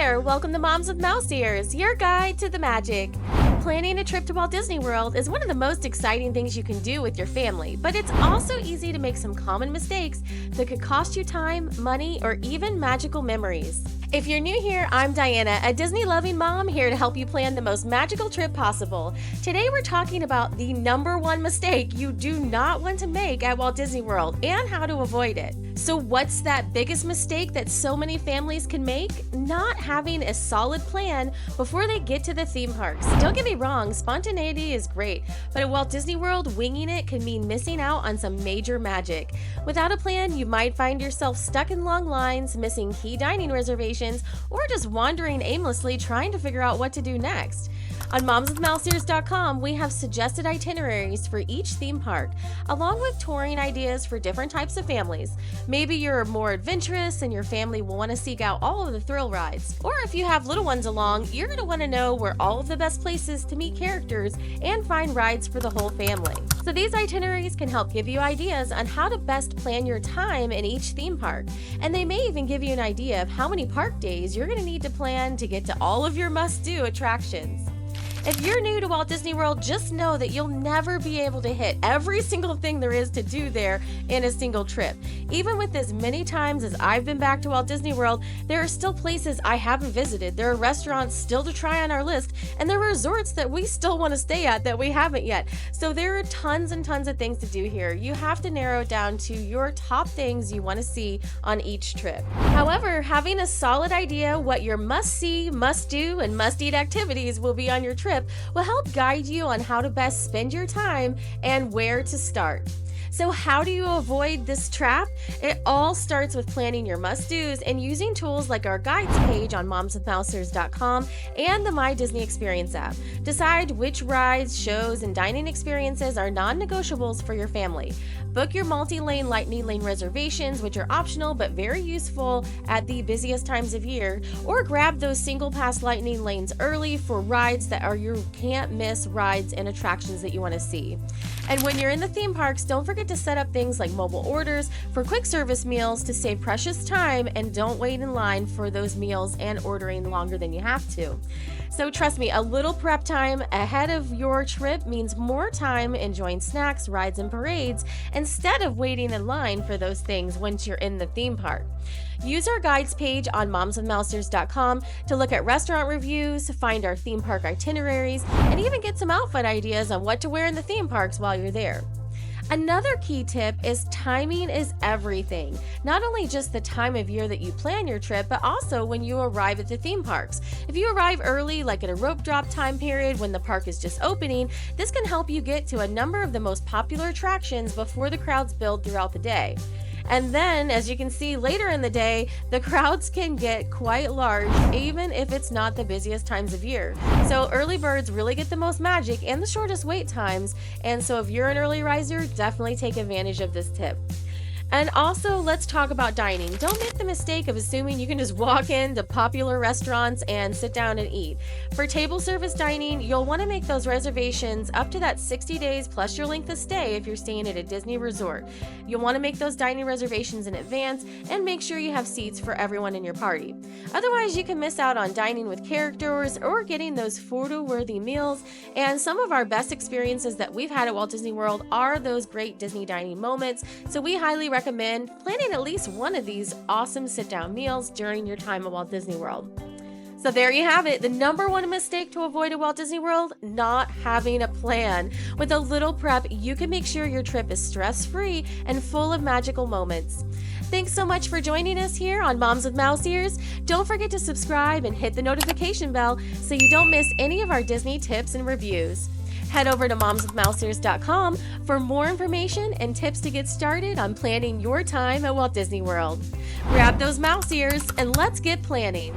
there! Welcome to Moms with Mouse Ears, your guide to the magic. Planning a trip to Walt Disney World is one of the most exciting things you can do with your family, but it's also easy to make some common mistakes that could cost you time, money, or even magical memories. If you're new here, I'm Diana, a Disney-loving mom here to help you plan the most magical trip possible. Today we're talking about the #1 mistake you do not want to make at Walt Disney World and how to avoid it. So what's that biggest mistake that so many families can make? Not having a solid plan before they get to the theme parks. Don't get me wrong, spontaneity is great, but at Walt Disney World, winging it can mean missing out on some major magic. Without a plan, you might find yourself stuck in long lines, missing key dining reservations, or just wandering aimlessly trying to figure out what to do next. On momswithmouseears.com, we have suggested itineraries for each theme park, along with touring ideas for different types of families. Maybe you're more adventurous and your family will want to seek out all of the thrill rides. Or if you have little ones along, you're going to want to know where all of the best places to meet characters and find rides for the whole family. So these itineraries can help give you ideas on how to best plan your time in each theme park. And they may even give you an idea of how many park days you're going to need to plan to get to all of your must-do attractions. If you're new to Walt Disney World, just know that you'll never be able to hit every single thing there is to do there in a single trip. Even with as many times as I've been back to Walt Disney World, there are still places I haven't visited. There are restaurants still to try on our list, and there are resorts that we still want to stay at that we haven't yet. So there are tons and tons of things to do here. You have to narrow it down to your top things you want to see on each trip. However, having a solid idea what your must-see, must-do, and must-eat activities will be on your trip will help guide you on how to best spend your time and where to start. So how do you avoid this trap? It all starts with planning your must-dos and using tools like our guides page on momswithmouseears.com and the My Disney Experience app. Decide which rides, shows, and dining experiences are non-negotiables for your family. Book your multi-lane lightning lane reservations, which are optional but very useful at the busiest times of year, or grab those single pass lightning lanes early for rides that are your can't miss rides and attractions that you want to see. And when you're in the theme parks, don't forget to set up things like mobile orders for quick service meals to save precious time, and don't wait in line for those meals and ordering longer than you have to. So trust me, a little prep time ahead of your trip means more time enjoying snacks, rides, and parades instead of waiting in line for those things once you're in the theme park. Use our guides page on momswithmouseears.com to look at restaurant reviews, find our theme park itineraries, and even get some outfit ideas on what to wear in the theme parks while you're there. Another key tip is timing is everything. Not only just the time of year that you plan your trip, but also when you arrive at the theme parks. If you arrive early, like at a rope drop time period when the park is just opening, this can help you get to a number of the most popular attractions before the crowds build throughout the day. And then, as you can see later in the day, the crowds can get quite large, even if it's not the busiest times of year. So early birds really get the most magic and the shortest wait times. And so if you're an early riser, definitely take advantage of this tip. And also, let's talk about dining. Don't make the mistake of assuming you can just walk into popular restaurants and sit down and eat. For table service dining, you'll want to make those reservations up to that 60 days plus your length of stay if you're staying at a Disney resort. You'll want to make those dining reservations in advance and make sure you have seats for everyone in your party. Otherwise, you can miss out on dining with characters or getting those photo-worthy meals. And some of our best experiences that we've had at Walt Disney World are those great Disney dining moments. So we highly recommend planning at least one of these awesome sit-down meals during your time at Walt Disney World. So there you have it, the #1 mistake to avoid at Walt Disney World, not having a plan. With a little prep, you can make sure your trip is stress-free and full of magical moments. Thanks so much for joining us here on Moms with Mouse Ears. Don't forget to subscribe and hit the notification bell so you don't miss any of our Disney tips and reviews. Head over to momswithmouseears.com for more information and tips to get started on planning your time at Walt Disney World. Grab those mouse ears and let's get planning.